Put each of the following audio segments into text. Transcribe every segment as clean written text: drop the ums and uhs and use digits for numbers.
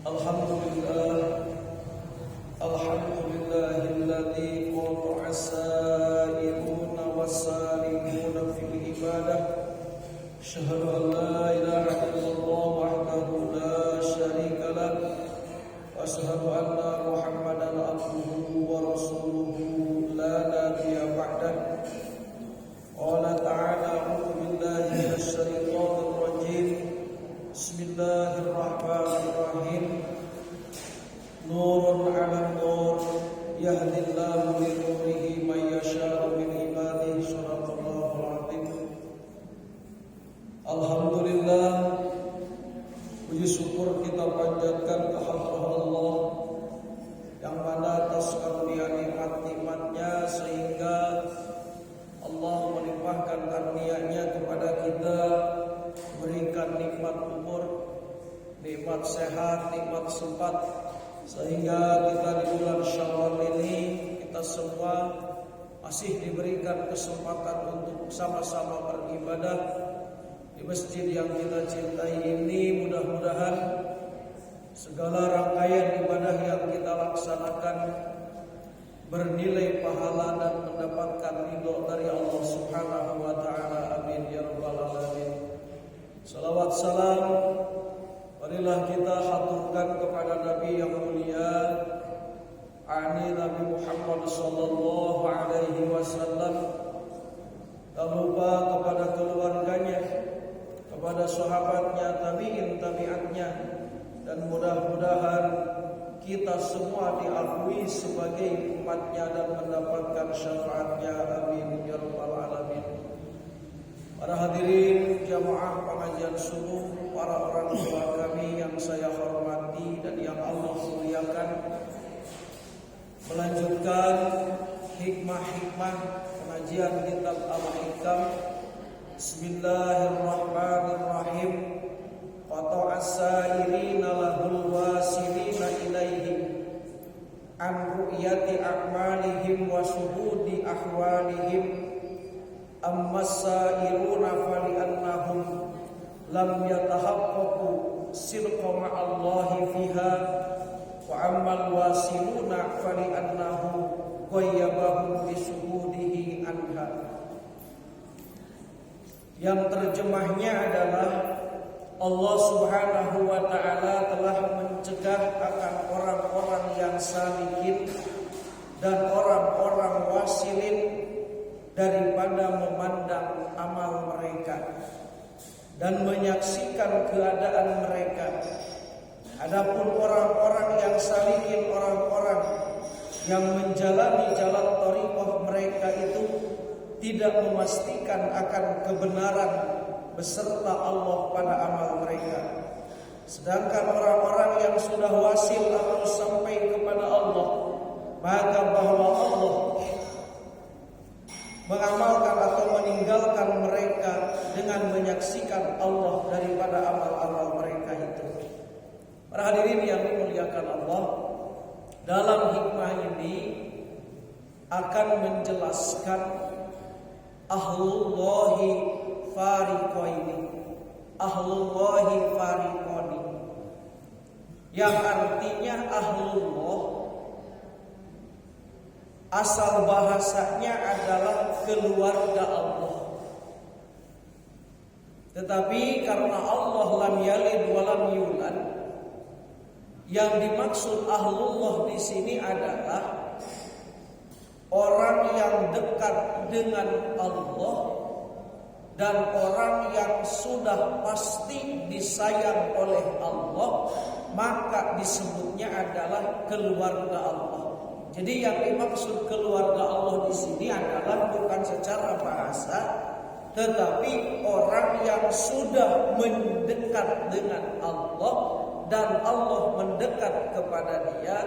Alhamdulillah, alhamdulillahilladzi qala as-sa'iluna was-salimuna fil ibadah. Asyhadu an la ilaha illallah wahdahu la syarika lah wa asyhadu anna Muhammadan abduhu wa rasuluhu la nabiyya ba'dah. Qala ta'ala a'udzu billahi minasy syaithanir rajim. Bismillahirrahmanirrahim. Nurun 'ala nur yahdillahu li nurihi man yasha'u min ibadihi. Shadaqallahul 'azim. Alhamdulillah, puji syukur kita panjatkan kehadirat Allah yang mana atas karunia nikmat-nikmatnya sehingga Allah melimpahkan karunia-Nya kepada kita, berikan nikmat umur, nikmat sehat, nikmat sempat, sehingga kita di bulan Syawal ini kita semua masih diberikan kesempatan untuk sama-sama beribadah di masjid yang kita cintai ini. Mudah-mudahan segala rangkaian ibadah yang kita laksanakan bernilai pahala dan mendapatkan ridho dari Allah Subhanahu wa taala. Amin ya rabbal alamin. Salawat salam marilah kita haturkan kepada Nabi yang mulia, Nabi Muhammad sallallahu alaihi wasallam. Tak lupa kepada keluarganya, kepada sahabatnya, tabi'in tabi'atnya, dan mudah-mudahan kita semua diakui sebagai umatnya dan mendapatkan syafaatnya. Amin ya rabbal alamin. Para hadirin jamaah pengajian subuh, para orang tua kami yang saya hormati dan yang Allah muliakan, melanjutkan hikmah-hikmah pengajian kitab Al-Hikam. Bismillahirrahmanirrahim. Qata as-sa'irina lahul wasilina ilaihim an ru'yati a'malihim wa syuhudi ahwalihim. Amma as-sa'iruna fali'annahum lam yatahaqqaqu sidqa ma'allahi fiha, wa ammal wasiluna fali'annahu qayyabahum bisyuhudihi anha. Yang terjemahnya adalah Allah Subhanahu wa ta'ala telah mencegah akan orang-orang yang salihin dan orang-orang wasilin daripada memandang amal mereka dan menyaksikan keadaan mereka. Adapun orang-orang yang salihin, orang-orang yang menjalani jalan thariqah mereka itu tidak memastikan akan kebenaran beserta Allah pada amal mereka. Sedangkan orang-orang yang sudah wasil atau sampai kepada Allah, maka bahwa Allah mengamalkan atau meninggalkan mereka dengan menyaksikan Allah daripada amal-amal mereka itu. Para hadirin yang dimuliakan Allah, dalam hikmah ini akan menjelaskan ahlullahi fariqaini, ahlullahi fariqani, yang artinya ahlullah asal bahasanya adalah keluarga Allah. Tetapi karena Allah lam yalid wa lam yulad, yang dimaksud ahlullah di sini adalah orang yang dekat dengan Allah dan orang yang sudah pasti disayang oleh Allah, maka disebutnya adalah keluarga Allah. Jadi yang dimaksud keluarga Allah di sini adalah bukan secara bahasa, tetapi orang yang sudah mendekat dengan Allah dan Allah mendekat kepada dia,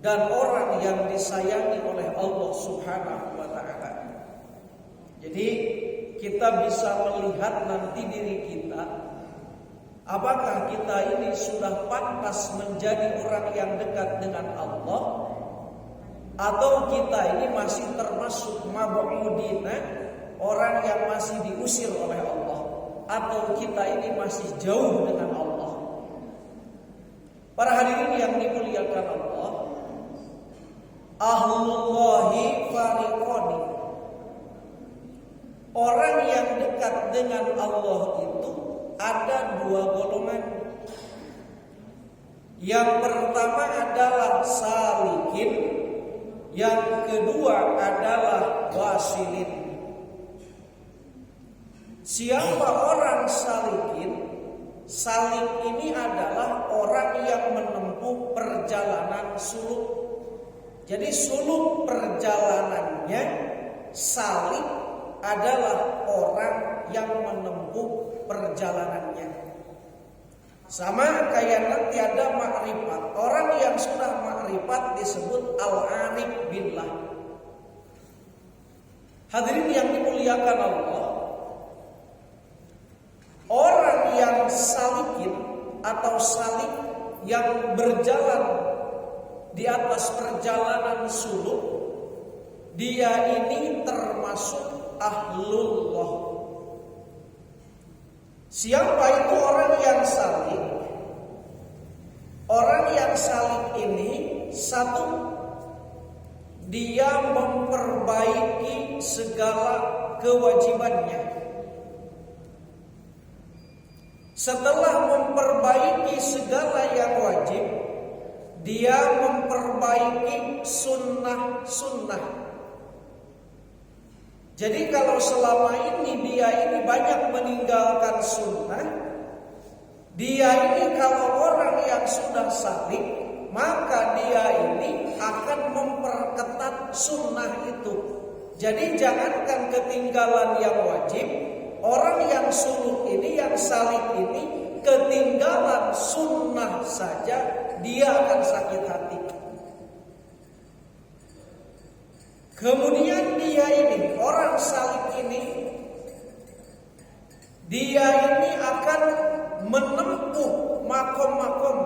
dan orang yang disayangi oleh Allah Subhanahu wa taala. Jadi kita bisa melihat nanti diri kita, apakah kita ini sudah pantas menjadi orang yang dekat dengan Allah, atau kita ini masih termasuk mab'udina, orang yang masih diusir oleh Allah, atau kita ini masih jauh dengan Allah. Para hadirin yang dimuliakan Allah, ahlullahi fariqoni. Orang yang dekat dengan Allah itu ada dua golongan. Yang pertama adalah salikin, yang kedua adalah wasilin. Siapa orang salikin? Salik ini adalah orang yang menempuh perjalanan suluk. Jadi suluk perjalanannya, salik adalah orang yang menempuh perjalanannya. Sama kayak nanti ada makrifat. Orang yang sudah makrifat disebut al-arif billah. Hadirin yang dimuliakan Allah, orang yang salikin atau salik yang berjalan di atas perjalanan suluk, dia ini termasuk ahlullah. Siapa itu orang yang salik? Orang yang salik ini, satu, dia memperbaiki segala kewajibannya. Setelah memperbaiki segala yang wajib, dia memperbaiki sunnah-sunnah. Jadi kalau selama ini dia ini banyak meninggalkan sunnah, dia ini kalau orang yang sudah salik, maka dia ini akan memperketat sunnah itu. Jadi jangankan ketinggalan yang wajib, orang yang suluk ini, yang salik ini, ketinggalan sunnah saja dia akan sakit hati. Kemudian dia ini, orang salik ini, dia ini akan menempuh makom-makom,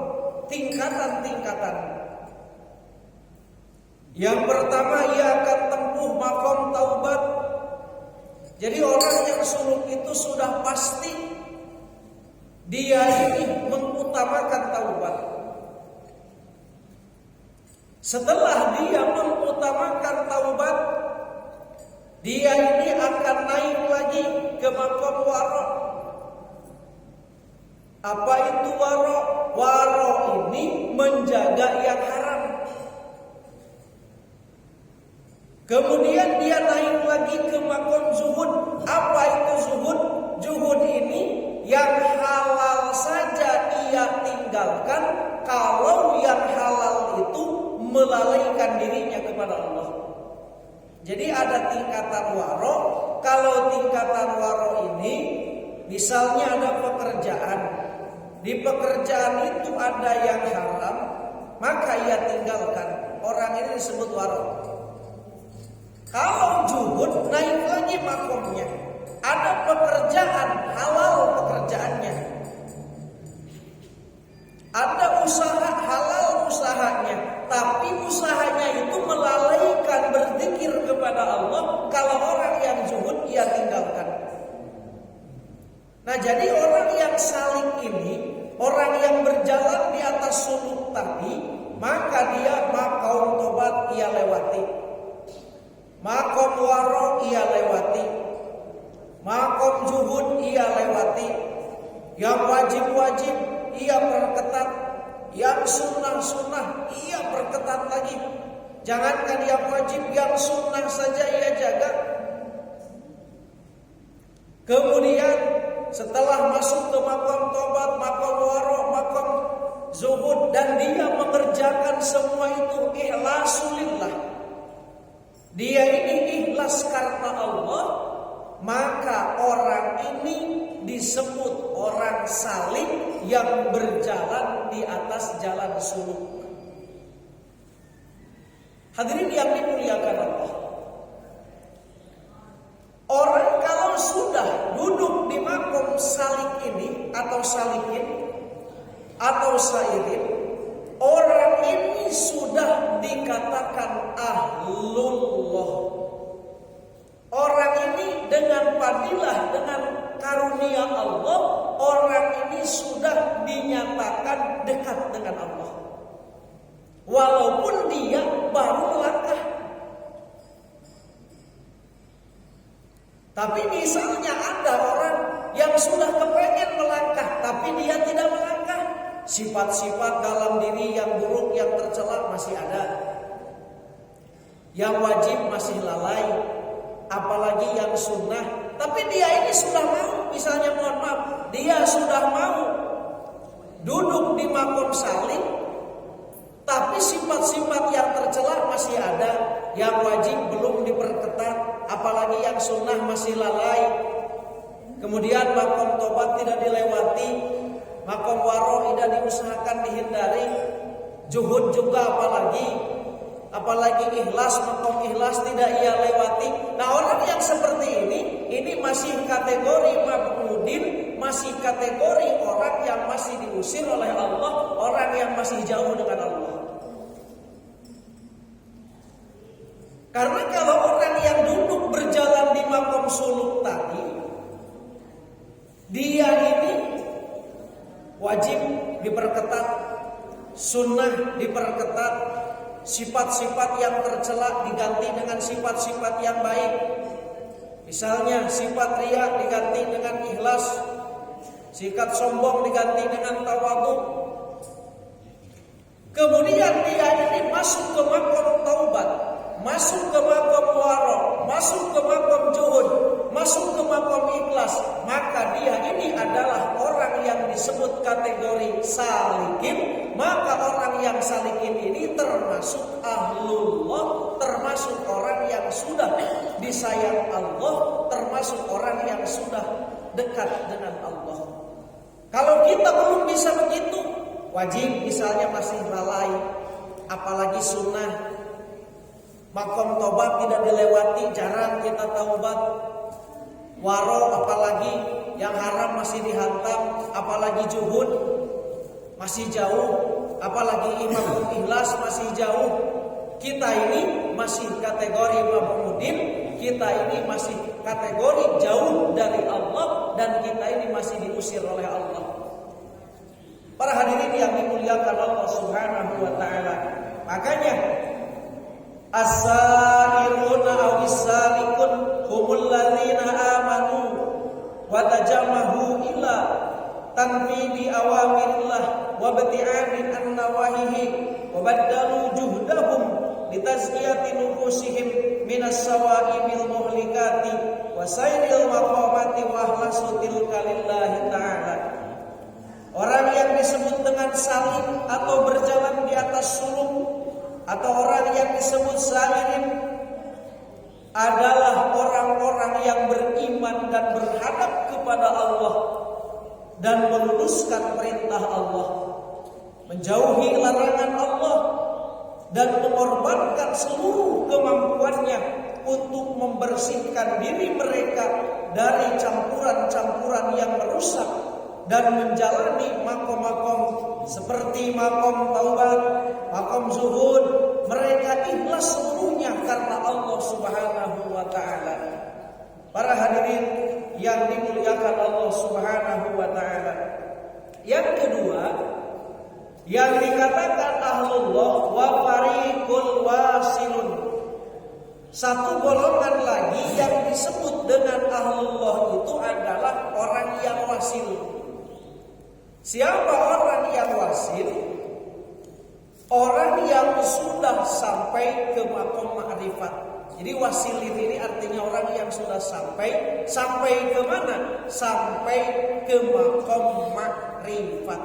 tingkatan-tingkatan. Yang pertama, ia akan tempuh makom taubat. Jadi orang yang suluk itu sudah pasti dia ini mengutamakan taubat. Setelah dia mengutamakan taubat, dia ini akan naik lagi ke makom waro. Apa itu waro? Waro ini menjaga yang haram. Kemudian dia naik lagi ke makom zuhud. Apa itu zuhud? Zuhud ini yang halal saja ia tinggalkan kalau yang halal itu melalaikan dirinya kepada Allah. Jadi ada tingkatan waro. Kalau tingkatan waro ini, misalnya ada pekerjaan, di pekerjaan itu ada yang haram, maka ia tinggalkan. Orang ini disebut waro. Kalau juhud, naik lagi makomnya. Ada pekerjaan halal pekerjaannya, ada usaha halal usahanya, tapi usahanya itu melalaikan berzikir kepada Allah. Kalau orang yang zuhud, ia tinggalkan. Nah, jadi orang yang salik ini, orang yang berjalan di atas suluk tadi, maka dia makom tobat ia lewati, makom waro ia lewati, makom zuhud ia lewati, yang wajib-wajib ia perketat, yang sunnah-sunnah ia perketat lagi. Jangankan yang wajib, yang sunnah saja ia jaga. Kemudian setelah masuk ke makom tobat, makom waro, makom zuhud, dan dia mengerjakan semua itu ikhlasulillah, dia ini ikhlas karena Allah, maka orang ini disebut orang salik yang berjalan di atas jalan suluk. Hadirin yang dimuliakan Allah, orang kalau sudah duduk di makom salik ini atau salikin atau sairin, orang ini sudah dikatakan ahlullah. Orang ini dengan fadilah, dengan karunia Allah, orang ini sudah dinyatakan dekat dengan Allah. walaupun dia baru melangkah. Tapi misalnya ada orang yang sudah kepengen melangkah tapi dia tidak melangkah, sifat-sifat dalam diri yang buruk, yang tercela masih ada, yang wajib masih lalai, apalagi yang sunnah. Tapi dia ini sudah mau, misalnya mohon maaf, dia sudah mau duduk di makom saling, tapi sifat-sifat yang tercela masih ada, yang wajib belum diperketat, apalagi yang sunnah masih lalai. Kemudian makom tobat tidak dilewati, makom waro tidak diusahakan dihindari, juhud juga apalagi ikhlas, makom ikhlas tidak ia lewati. Nah, orang yang seperti ini masih kategori mabudin, masih kategori orang yang masih diusir oleh Allah, orang yang masih jauh dengan Allah. Karena kalau orang yang duduk berjalan di makom suluk tadi, dia ini wajib diperketat, sunnah diperketat, sifat-sifat yang tercela diganti dengan sifat-sifat yang baik. Misalnya sifat riya diganti dengan ikhlas, sifat sombong diganti dengan tawadhu. Kemudian dia ini masuk ke makom taubat, masuk ke makom waro, masuk ke makom juhud, masuk ke makom ikhlas, maka dia ini adalah orang yang disebut kategori salikin. Maka orang yang salikin ini termasuk ahlullah, termasuk orang yang sudah disayang Allah, termasuk orang yang sudah dekat dengan Allah. Kalau kita belum bisa begitu, wajib misalnya masih lalai, apalagi sunnah, makom tobat tidak dilewati, jarang kita taubat. Waro apalagi yang haram masih dihantam, apalagi juhud masih jauh, apalagi makom ikhlas masih jauh. Kita ini masih kategori mabudin, kita ini masih kategori jauh dari Allah, dan kita ini masih diusir oleh Allah. Para hadirin yang dimuliakan Allah Subhanahu wa taala, makanya as-sa'iruna aw-as-salikun humul ladzina amanu wa tajamahu ila tanfidi awamirillah wa bti'ani an-nawahihi wa baddalu juhdahum litazkiyati nufusihim minas sawa'imil muhlikati wa sayril maqamati wa ahlasu tilka lillahi ta'ala. Orang yang disebut dengan salim atau berjalan di atas suluk, atau orang yang disebut sairin, adalah orang-orang yang beriman dan berhadap kepada Allah dan meluluskan perintah Allah, menjauhi larangan Allah, dan mengorbankan seluruh kemampuannya untuk membersihkan diri mereka dari campuran-campuran yang merusak, dan menjalani makom-makom seperti makom taubat, makom zuhud. Mereka ikhlas seluruhnya karena Allah Subhanahu wa taala. Para hadirin yang dimuliakan Allah Subhanahu wa taala, yang kedua yang dikatakan ahlullah wa fariqul wasilun, satu golongan lagi yang disebut dengan ahlullah itu adalah orang yang wasil. Siapa orang yang wasil? Orang yang sudah sampai ke makom ma'rifat. Jadi wasilin ini artinya orang yang sudah sampai ke mana? Sampai ke makom ma'rifat.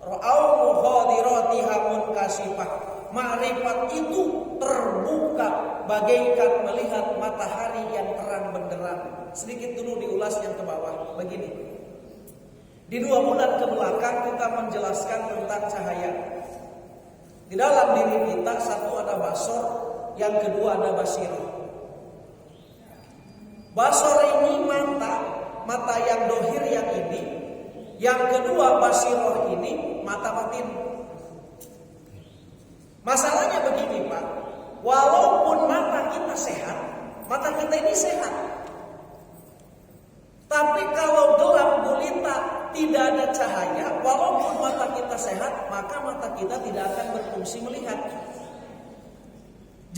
Ra'au muhadiratiha munkasifah. Ma'rifat itu terbuka bagaikan melihat matahari yang terang benderang. Sedikit dulu diulas yang ke bawah. Begini. Di 2 bulan ke belakang kita menjelaskan tentang cahaya. Di dalam diri kita, satu ada basor, yang kedua ada basirah. Basor ini mata yang dohir yang ini. Yang kedua basirah ini mata batin. Masalahnya begini Pak, walaupun mata kita sehat, mata kita ini sehat, tapi kalau gelap gulita tidak ada cahaya, walaupun mata kita sehat, maka mata kita tidak akan berfungsi melihat.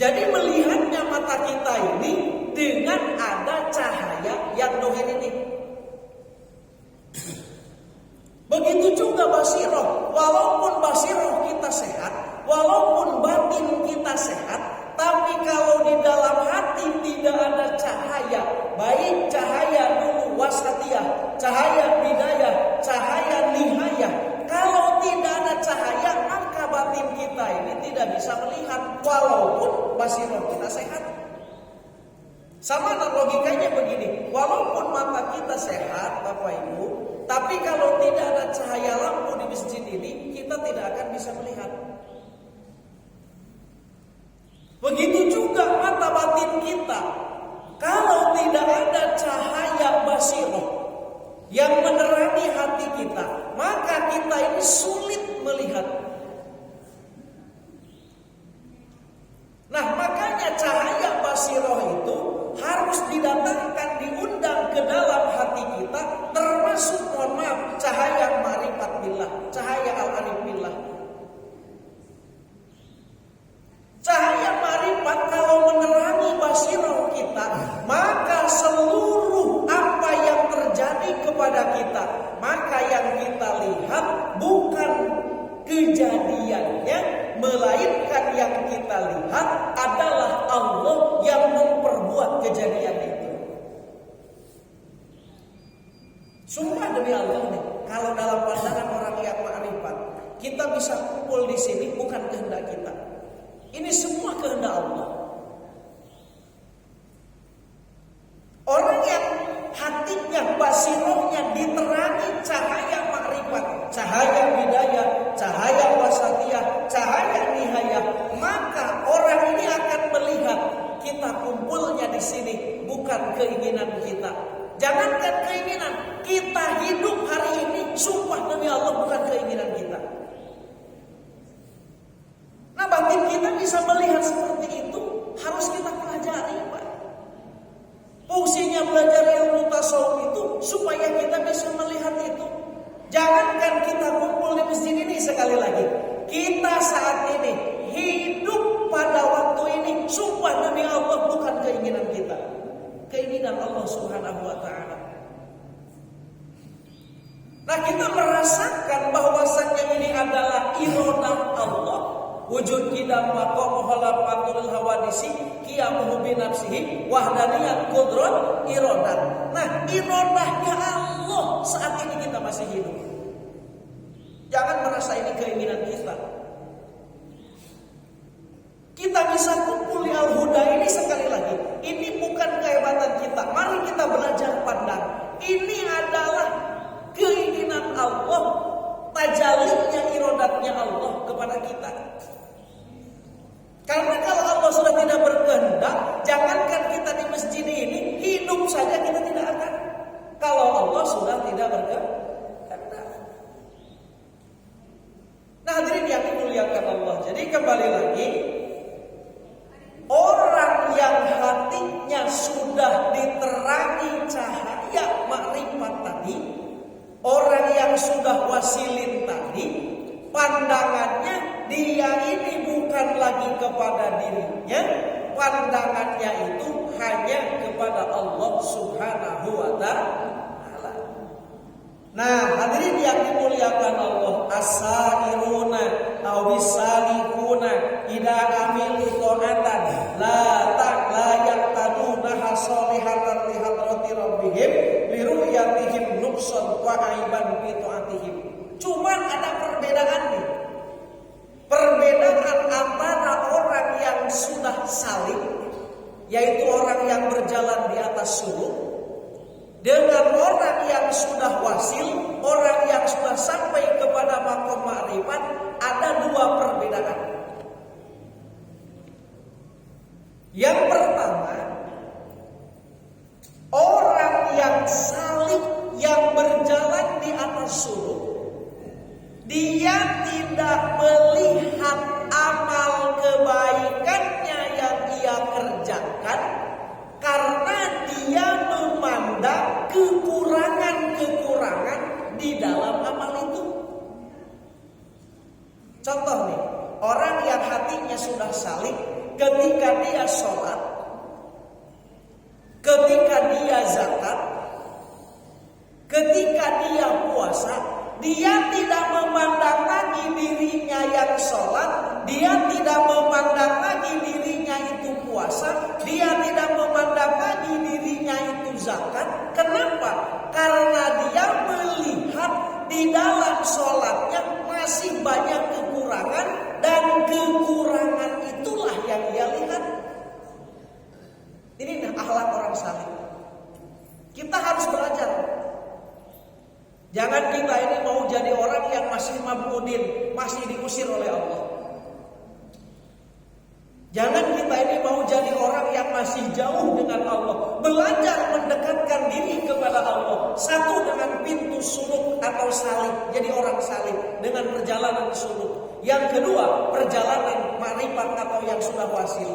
Jadi melihatnya mata kita ini dengan ada cahaya yang dohir ini. Begitu juga basiroh, walaupun basiroh kita sehat, walaupun batin kita sehat, tapi kalau di dalam hati tidak ada cahaya, baik cahaya dulu wasatiyah, cahaya bidayah, cahaya nihayah. Kalau tidak ada cahaya, maka batin kita ini tidak bisa melihat, walaupun basiroh kita sehat. Sama logikanya begini, walaupun mata kita sehat, Bapak Ibu, tapi kalau tidak ada cahaya lampu di masjid ini, kita tidak akan bisa melihat. Begitu juga mata batin kita, kalau tidak ada cahaya basiroh yang menerangi hati kita, maka kita ini sulit melihat. Nah, makanya cahaya basiroh itu harus didatangkan, diundang ke dalam hati kita, termasuk mohon maaf cahaya ma'rifat billah, cahaya al-arif billah. Cahaya ma'rifat kalau menerangi basiroh kita, maka seluruh apa yang terjadi kepada kita, maka yang kita lihat bukan kejadiannya, melainkan yang kita lihat adalah Allah yang memperbuat kejadian itu. Sumpah demi Allah nih, kalau dalam pandangan orang yang ma'rifat, kita bisa kumpul di sini bukan kehendak kita. Ini semua kehendak Allah. Orang yang hatinya, basirohnya diterangi cahaya makrifat, cahaya bidayah, cahaya wasatiyah, cahaya nihayah, maka orang ini akan melihat kita kumpulnya di sini bukan keinginan kita. Jangankan keinginan, kita hidup hari ini, sumpah demi Allah bukan keinginan kita. Nah, batin kita bisa melihat seperti itu, harus kita pelajari, Pak. Fungsinya belajar ilmu tasawuf itu supaya kita bisa melihat itu. Jangankan kita kumpul di masjid ini, sekali lagi, kita saat ini hidup pada waktu ini, sumpah demi Allah bukan keinginan kita, keinginan Allah Subhanahu wa ta'ala. Nah, kita merasakan bahwasannya ini adalah iradah Allah. Wujud kidam maqam khalafatul hawadisi qiyamuhu bi nafsihi wahdaniyat qudrat iradat. Nah, iradahnya Allah saat ini kita masih hidup. Jangan merasa ini keinginan kita. Kita bisa kumpul di Al-Huda ini, sekali lagi, ini bukan kehebatan kita. Mari kita belajar pandang. Ini adalah keinginan Allah, tajallinya iradatnya Allah kepada kita. Karena kalau Allah sudah tidak berkehendak, jangankan kita di masjid ini, hidup saja kita tidak akan. Kalau Allah sudah tidak berkehendak. Nah, hadirin yang dimuliakan Allah. Jadi kembali lagi, orang yang hatinya sudah diterangi cahaya makrifat tadi, orang yang sudah wasilin tadi, pandangannya dia ini bukan lagi kepada dirinya, pandangannya itu hanya kepada Allah Subhanahu wa ta'ala. Nah, hadirin yang dimuliakan Allah, as-sairuna awisalikuna ida amilu ta'atan la yaqtaduna hasolihatan li hadrati rabbihim li ru'yatihim nuksan wa aiban bi ta'atihim. Cuman ada perbedaan nih. Perbedaan antara orang yang sudah salim, yaitu orang yang berjalan di atas suluk, dengan orang yang sudah wasil, orang yang sudah sampai kepada maqam ma'rifat, ada dua perbedaan. Yang pertama, orang yang salim, yang berjalan di atas suluk, dia tidak melihat amal kebaikannya yang ia kerjakan, karena dia memandang kekurangan-kekurangan di dalam amal itu. Contoh nih, orang yang hatinya sudah salih ketika dia sholat, ketika dia zakat, ketika dia puasa, dia tidak memandang lagi dirinya yang sholat, dia tidak memandang lagi dirinya itu puasa, dia tidak memandang lagi dirinya itu zakat. Kenapa? Karena dia melihat di dalam sholatnya masih banyak kekurangan, dan kekurangan itulah yang dia lihat. Ini akhlak orang saleh. Kita harus belajar. Jangan kita ini mau jadi orang yang masih mabudin, masih diusir oleh Allah. Jangan kita ini mau jadi orang yang masih jauh dengan Allah. Belajar mendekatkan diri kepada Allah. Satu dengan pintu suluk atau salib, jadi orang salib dengan perjalanan suluk. Yang kedua, perjalanan makrifat atau yang sudah wasil.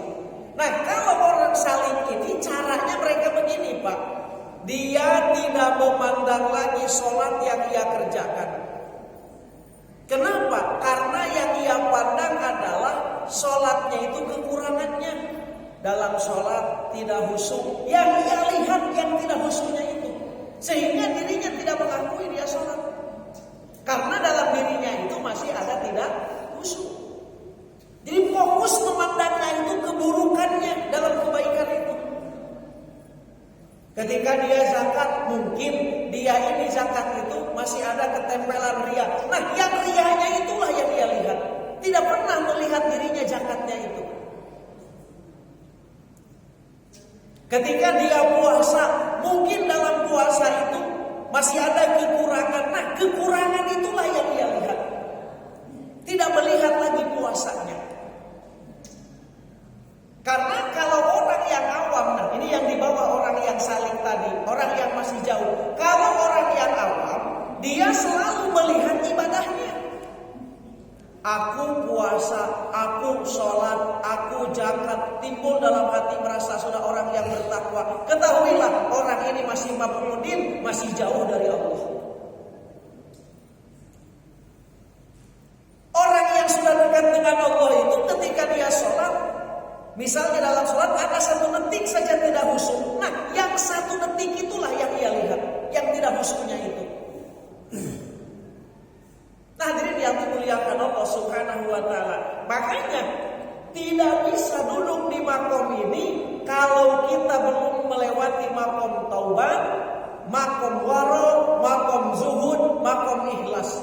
Nah, kalau orang salib ini caranya mereka begini, Pak. Dia tidak memandang lagi sholat yang ia kerjakan. Kenapa? Karena yang ia pandang adalah sholatnya itu kekurangannya. Dalam sholat tidak khusyuk. Yang ia lihat yang tidak khusyuknya itu. Sehingga dirinya tidak mengakui dia sholat. Karena dalam dirinya itu masih ada tidak khusyuk. Jadi fokus memandangnya itu keburukannya dalam kebaikan itu. Ketika dia zakat, mungkin dia ini zakat itu masih ada ketempelan ria. Nah, yang rianya itulah yang dia lihat. Tidak pernah melihat dirinya zakatnya itu. Ketika dia puasa, mungkin dalam puasa itu masih ada kekurangan. Nah, kekurangan itulah yang dia lihat. Tidak melihat lagi puasanya. Karena kalau orang yang awam, nah ini yang dibawa orang yang salih tadi, orang yang masih jauh. Kalau orang yang awam, dia selalu melihat ibadahnya. Aku puasa, aku sholat, aku zakat, timbul dalam hati merasa sudah orang yang bertakwa. Ketahuilah orang ini masih mabudin, masih jauh dari Allah. Orang yang sudah dekat dengan Allah itu ketika dia sholat, misalnya dalam sholat ada 1 detik saja tidak khusyuk. Nah, yang 1 detik itulah yang ia lihat, yang tidak khusyuknya itu. Nah, hadirin yang dimuliakan Allah Subhanahu wa taala. Makanya tidak bisa duduk di makom ini kalau kita belum melewati makom taubat, makom waro, makom zuhud, makom ikhlas.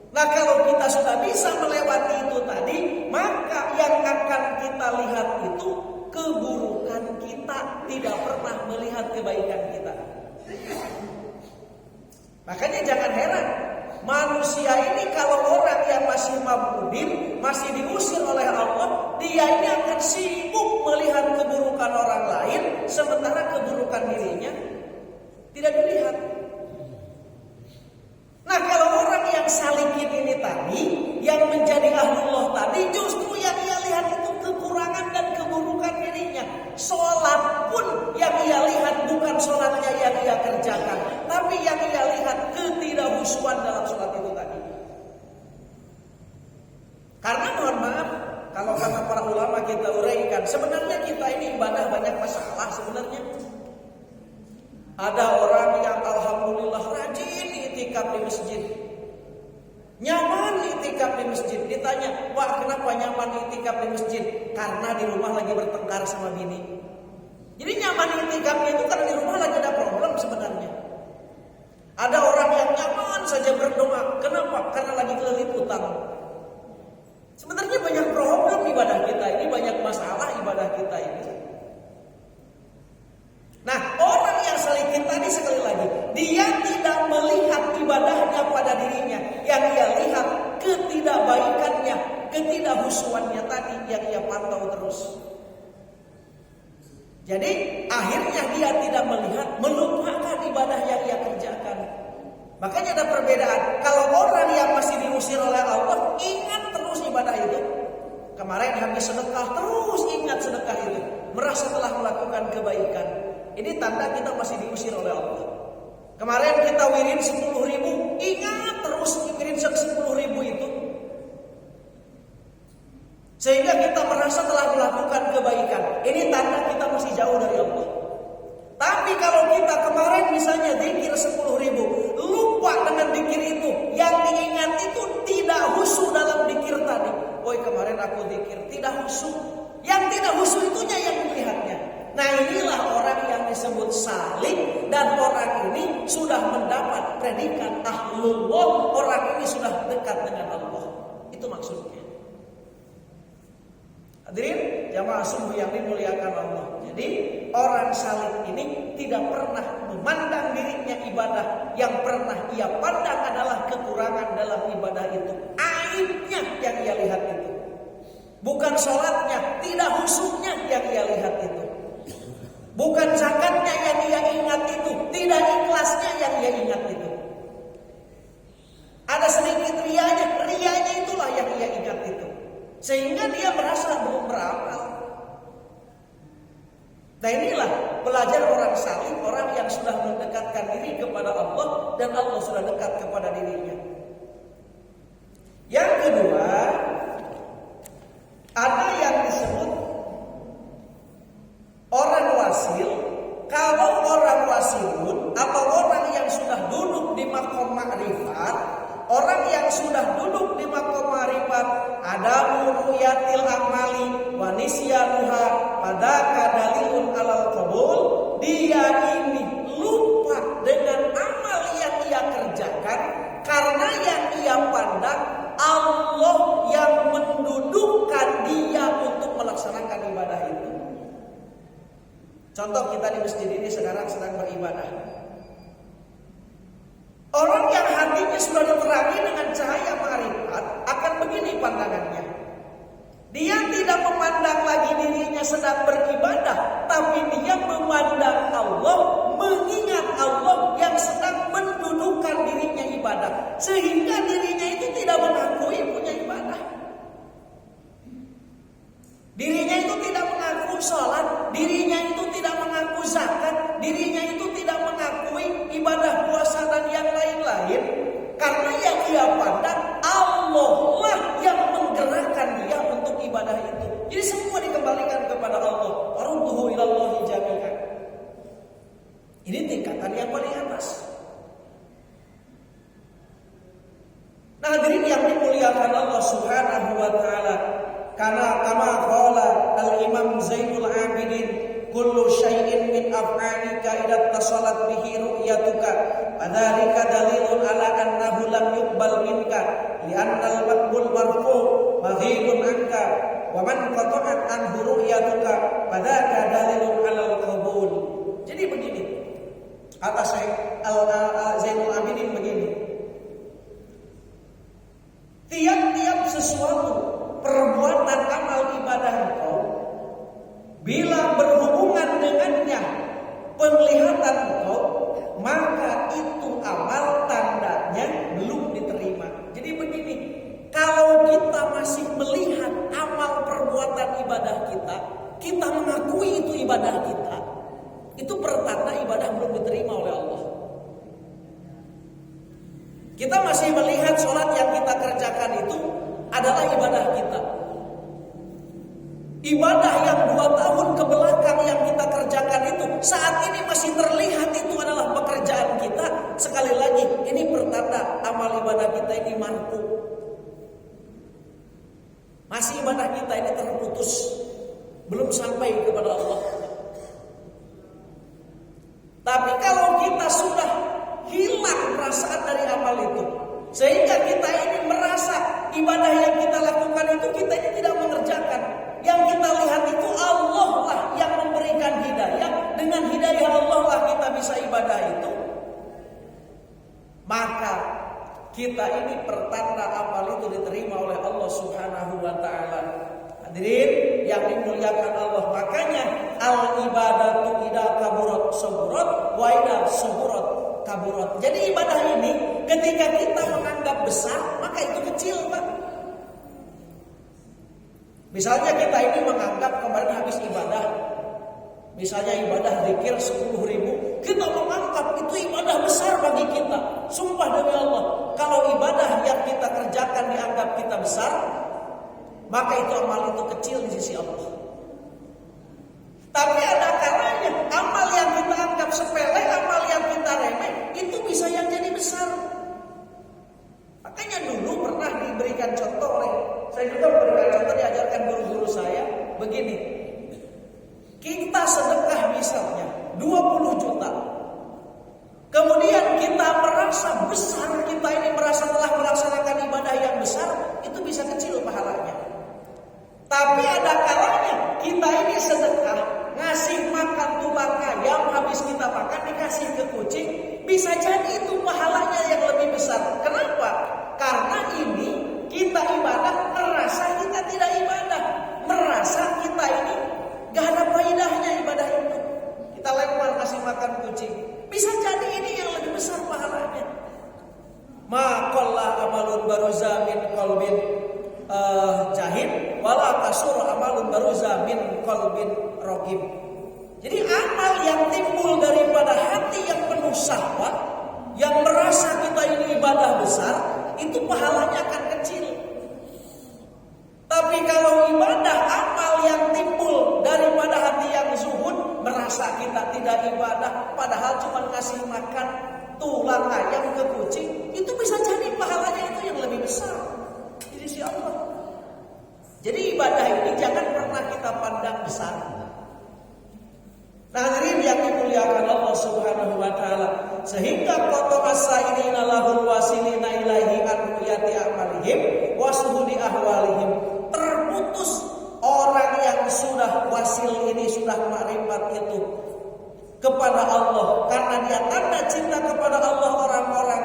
Nah, kalau kita sudah bisa melewati itu tadi, maka yang akan kita lihat itu keburukan kita, tidak pernah melihat kebaikan kita. Makanya jangan heran, manusia ini kalau orang yang masih mabudin, masih diusir oleh Allah, dia ini akan sibuk melihat keburukan orang lain, sementara keburukan dirinya tidak dilihat. Nah, kalau orang yang salikin ini tadi, yang menjadi ahlullah tadi, justru yang ia lihat itu kekurangan dan keburukan dirinya. Sholat pun yang ia lihat bukan sholatnya yang ia kerjakan, tapi yang ia lihat ketidakhusyuan dalam sholat itu tadi. Karena mohon maaf, kalau kata para ulama kita uraikan, sebenarnya kita ini ibadah banyak masalah sebenarnya. Ada orang yang alhamdulillah rajin itikaf di masjid, nyaman itikaf di masjid. Ditanya, Pak, kenapa nyaman itikaf di masjid? Karena di rumah lagi bertengkar sama bini. Jadi nyaman itikafnya itu karena di rumah lagi ada problem sebenarnya. Ada orang yang nyaman saja berdoa, kenapa? Karena lagi kelilit utang. Sebenarnya banyak problem ibadah kita ini, banyak masalah ibadah kita ini. Nah, orang yang salikin tadi sekali lagi, dia tidak melihat ibadahnya pada dirinya. Yang ia lihat ketidakbaikannya, ketidakhusyuannya tadi yang ia pantau terus. Jadi akhirnya dia tidak melihat, melupakan ibadah yang ia kerjakan. Makanya ada perbedaan. Kalau orang yang masih diusir oleh Allah, ingat terus ibadah itu. Kemarin habis sedekah, terus ingat sedekah itu. Merasa telah melakukan kebaikan. Ini tanda kita masih diusir oleh Allah. Kemarin kita wirid 10.000, ingat terus screenshot 10.000 itu. Sehingga kita merasa telah melakukan kebaikan. Ini tanda kita masih jauh dari Allah. Tapi kalau kita kemarin misalnya zikir 10.000, lupa dengan zikir itu, yang diingat itu tidak khusyuk dalam zikir tadi. Woi, kemarin aku zikir tidak khusyuk. Yang tidak khusyuk itunya yang melihatnya. Nah, inilah orang yang disebut salik, dan orang ini sudah mendapat predikat ahlullah. Orang ini sudah dekat dengan Allah. Itu maksudnya. Hadirin jamaah sungguh yang dimuliakan Allah. Jadi orang salik ini tidak pernah memandang dirinya ibadah. Yang pernah ia pandang adalah kekurangan dalam ibadah itu. Aibnya yang ia lihat itu. Bukan sholatnya, tidak khusyuknya yang ia lihat itu. Bukan zakatnya yang ia ingat itu, tidak ikhlasnya yang ia ingat itu. Ada sedikit rianya itulah yang ia ingat itu. Sehingga dia merasa belum beramal. Nah, inilah belajar orang salih, orang yang sudah mendekatkan diri kepada Allah dan Allah sudah dekat kepada dirinya. Yang kedua, ada yang disebut orang wasil. Kalau orang wasilun atau orang yang sudah duduk di maqam ma'rifat, orang yang sudah duduk di maqam ma'rifat, ada ru'yatil amali wa nisyanuha padaka dalilun alal qabul. Dia ini lupa dengan amal yang ia kerjakan karena yang ia pandang Allah yang mendudukkan dia untuk melaksanakan ibadah itu. Contoh, kita di masjid ini sekarang sedang beribadah. Orang yang hatinya sudah diterangi dengan cahaya ma'rifat akan begini pandangannya. Dia tidak memandang lagi dirinya sedang beribadah, tapi dia memandang Allah, mengingat Allah yang sedang mendudukkan dirinya ibadah. Sehingga dirinya itu tidak mengakui punya ibadah. Dirinya itu tidak mengaku sholat, dirinya itu tidak mengaku zakat, dirinya itu tidak mengakui ibadah puasa dan yang lain-lain. Karena yang ia pandang Allah lah yang menggerakkan dia untuk ibadah itu. Jadi semua dikembalikan kepada Allah. Warudduhu ilallahi jami'an. Ini tingkatan yang paling atas. Nah, hadirin yang dimuliakan Allah Subhanahu wa taala, karena kama qala al-Imam Zainul Abidin, kullu syai'in min af'alika idza tasalat bihi ru'yatuka fadzalika dalilun ala annahu lam yuqbal minka li'anna al-maqbul marfu' maghibun anka wa man qata'at anhu ru'yatuka fadzaka dalilun ala al-qabul. Jadi begini, kata Syekh Zainul Abidin begini, tiap-tiap sesuatu perbuatan amal ibadah engkau, bila berhubungan dengannya penglihatan engkau, maka itu amal tandanya belum diterima. Jadi begini, kalau kita masih melihat amal perbuatan ibadah kita, kita mengakui itu ibadah kita, itu pertanda ibadah belum diterima oleh Allah. Kita masih melihat sholat yang kita kerjakan itu adalah ibadah kita. Ibadah yang 2 tahun ke belakang yang kita kerjakan itu, saat ini masih terlihat itu adalah pekerjaan kita. Sekali lagi, ini pertanda amal ibadah kita ini mampu. Masih ibadah kita ini terputus, belum sampai kepada Allah. Tapi kalau kita sudah hilang perasaan dari amal itu, sehingga kita ini merasa ibadah yang kita lakukan itu kita ini tidak mengerjakan. Yang kita lihat itu Allah lah yang memberikan hidayah. Dengan hidayah Allah lah kita bisa ibadah itu. Maka kita ini pertanda amal itu diterima oleh Allah Subhanahu wa ta'ala. Hadirin yang dimuliakan Allah, makanya al-ibadatu idza kaburat saburat wa idza saburat kaburat. Jadi ibadah ini ketika kita menganggap besar, maka itu kecil, Pak. Misalnya kita ini menganggap kemarin habis ibadah, misalnya ibadah zikir 10.000, kita menganggap itu ibadah besar bagi kita. Sumpah demi Allah, kalau ibadah yang kita kerjakan dianggap kita besar, maka itu amal itu kecil di sisi Allah. Tapi ada kalanya amal yang kita anggap sepele, amal yang kita remeh, itu bisa yang jadi besar. Makanya dulu pernah diberikan contoh oleh, saya juga memberikan contoh, diajarkan guru-guru saya begini. Kita sedekah misalnya 20 juta. Kemudian kita merasa besar, kita ini merasa telah melaksanakan ibadah yang besar, itu bisa kecil pahalanya. Tapi ada kalanya kita ini sedekah, ngasih makan tulang ayam, habis kita makan dikasih ke kucing, bisa jadi itu pahalanya yang lebih besar. Kenapa? Karena ini kita ibadah merasa kita tidak ibadah, merasa kita ini gak ada faedahnya ibadah itu. Kita lempar kasih makan kucing, bisa jadi ini yang lebih besar pahalanya. Maqalla amalun baruza min qalbin jahid wala kasur amalun baruza min qalbin raqib. Jadi amal yang timbul daripada hati yang penuh syahwat, yang merasa kita ini ibadah besar, itu pahalanya akan kecil. Tapi kalau ibadah amal yang timbul daripada hati yang zuhud, merasa kita tidak ibadah, padahal cuma ngasih makan tulang ayam ke kucing, itu bisa jadi pahalanya itu yang lebih besar di sisi Allah. Jadi ibadah ini jangan pernah kita pandang besar. Nah, hadirin yang dimuliakan Allah Subhanahu wa taala, sehingga qata as-sairina lahul wasilina ilaihi an ru'yati amalihim wa suhudi ahwalihim, terputus orang yang sudah wasil ini, sudah makrifat itu kepada Allah, karena dia tanda cinta kepada Allah. Orang-orang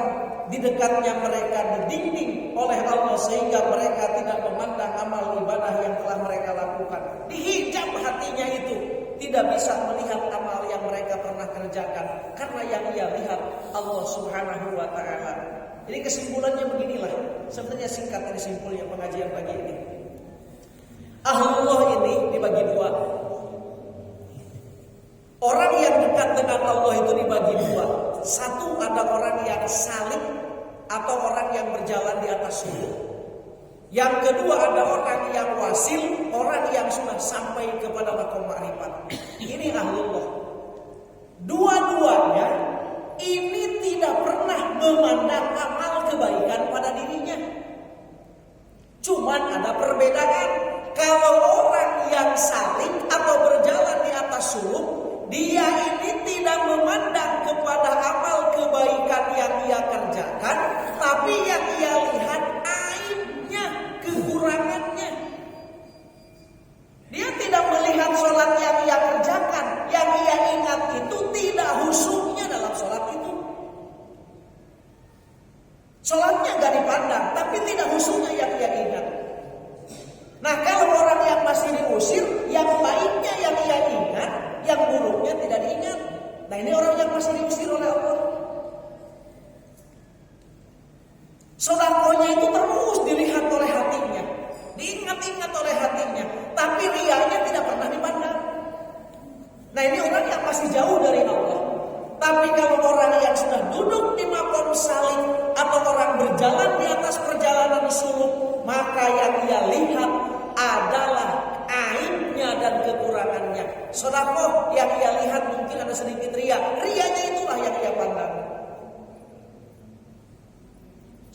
di dekatnya mereka dibimbing oleh Allah sehingga mereka tidak memandang amal ibadah yang telah mereka lakukan. Dihijab hatinya itu, tidak bisa melihat amal yang mereka pernah kerjakan, karena yang ia lihat Allah Subhanahu wa taala. Jadi kesimpulannya beginilah, sebenarnya singkat dari simpulnya pengajian pagi ini. Ahlullah ini dibagi dua. Orang yang dekat dengan Allah itu dibagi dua. Satu, ada orang yang salik atau orang yang berjalan di atas suluk. Yang kedua, ada orang yang wasil, orang yang sudah sampai kepada makom ma'rifat. Ini ahlullah. Dua-duanya ini tidak pernah memandang amal kebaikan pada dirinya. Cuman ada perbedaan. Kalau orang yang salik atau berjalan di atas suluk, dia ini tidak memandang kepada amal kebaikan yang ia kerjakan, tapi yang ia lihat aibnya, kekurangannya. Dia tidak melihat sholat yang ia kerjakan, yang ia ingat itu tidak khusyuknya dalam sholat itu. Sholatnya gak dipandang, tapi tidak khusyuknya yang ia ingat. Nah, kalau orang yang masih diusir, yang baiknya yang ia ingat, yang buruknya tidak diingat. Nah, ini orang yang masih diusir oleh Allah. Sedekahnya itu terus dilihat oleh hatinya, diingat-ingat oleh hatinya, tapi rianya tidak pernah dipandang. Nah, ini orang yang masih jauh dari Allah. Tapi kalau orang yang sudah duduk di maqam salik atau orang berjalan di atas perjalanan suluk, maka yang ia lihat adalah aibnya dan kekurangannya. Sedekah yang ia lihat mungkin ada sedikit ria, rianya itulah yang ia pandang.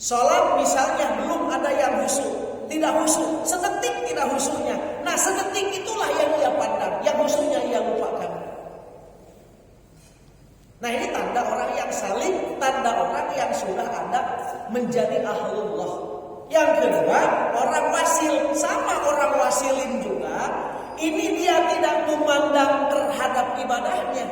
Sholat misalnya belum ada yang khusyuk, tidak khusyuk, sedetik tidak khusyuknya. Nah, sedetik itulah yang ia pandang, yang khusyuknya ia lupakan. Nah, ini tanda orang yang saling, tanda orang yang sudah ada menjadi ahlullah. Yang kedua, orang wasil, sama orang wasilin juga, ini dia tidak memandang terhadap ibadahnya.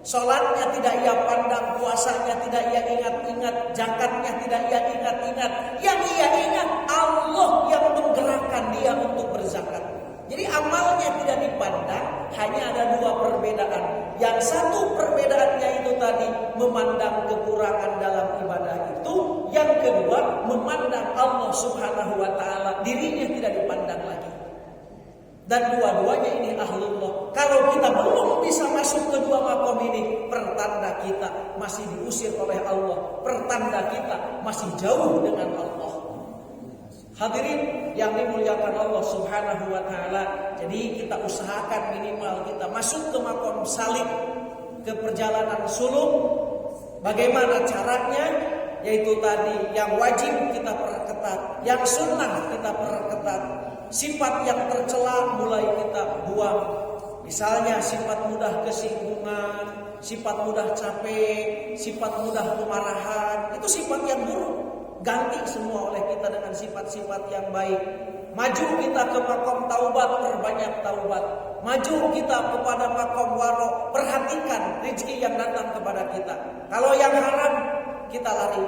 Sholatnya tidak ia pandang, puasanya tidak ia ingat-ingat, zakatnya tidak ia ingat-ingat. Yang ia ingat Allah yang menggerakkan dia untuk berzakat. Jadi amalnya tidak dipandang, hanya ada dua perbedaan. Yang satu perbedaannya itu tadi memandang kekurangan dalam ibadah itu. Yang kedua memandang Allah Subhanahu wa taala, dirinya tidak dipandang lagi. Dan dua-duanya ini ahlullah. Kalau kita belum bisa masuk ke dua makom ini, pertanda kita masih diusir oleh Allah, pertanda kita masih jauh dengan Allah. Hadirin yang dimuliakan Allah Subhanahu wa taala, jadi kita usahakan minimal kita masuk ke makom salik, ke perjalanan suluk. Bagaimana caranya? Yaitu tadi yang wajib kita perketat, yang sunnah kita perketat. Sifat yang tercela mulai kita buang. Misalnya sifat mudah kesinggungan, sifat mudah capek, sifat mudah kemarahan. Itu sifat yang buruk. Ganti semua oleh kita dengan sifat-sifat yang baik. Maju kita ke makom taubat, perbanyak taubat. Maju kita kepada makom waro, perhatikan rezeki yang datang kepada kita. Kalau yang haram, kita lari,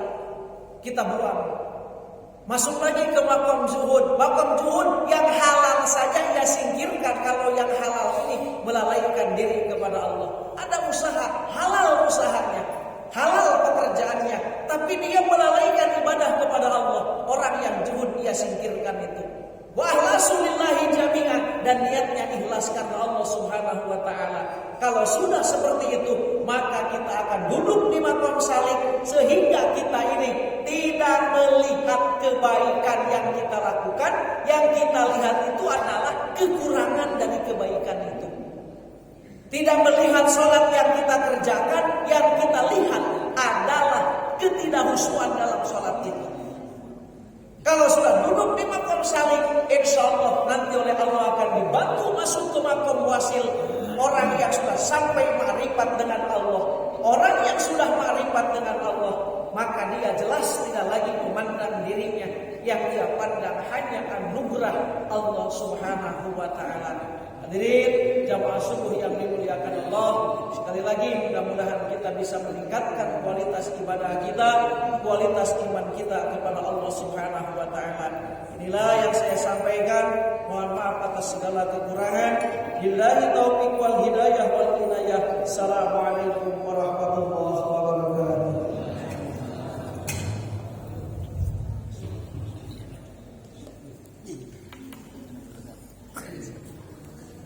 kita buang. Masuk lagi ke makom zuhud. Makom zuhud yang halal saja ia singkirkan. Kalau yang halal ini melalaikan diri kepada Allah. Ada usaha, halal usahanya, halal pekerjaannya, tapi dia melalaikan ibadah kepada Allah. Orang yang zuhud ia singkirkan itu. Wa akhlasu lillahi jami'an, dan niatnya ikhlas karena Allah Subhanahu wa taala. Kalau sudah seperti itu, maka kita akan duduk di makom salik sehingga kita ini tidak melihat kebaikan yang kita lakukan. Yang kita lihat itu adalah kekurangan dari kebaikan itu. Tidak melihat sholat yang kita kerjakan, yang kita lihat adalah ketidakhusyuan dalam sholat itu. Kalau sudah duduk di makom salik, insya Allah nanti oleh Allah akan dibantu masuk ke makom wasil. Orang yang sudah sampai ma'rifat dengan Allah, orang yang sudah ma'rifat dengan Allah, maka dia jelas tidak lagi memandang dirinya. Yang dia pandang hanya anugerah Allah Subhanahu wa taala. Hadirin jamaah subuh yang dimuliakan Allah, sekali lagi mudah-mudahan kita bisa meningkatkan kualitas ibadah kita, kualitas iman kita kepada Allah Subhanahu wa taala. Inilah yang saya sampaikan. Mohon maaf atas segala kekurangan. Billahi taufiq wal hidayah wal inayah. Assalamualaikum warahmatullahi wabarakatuh.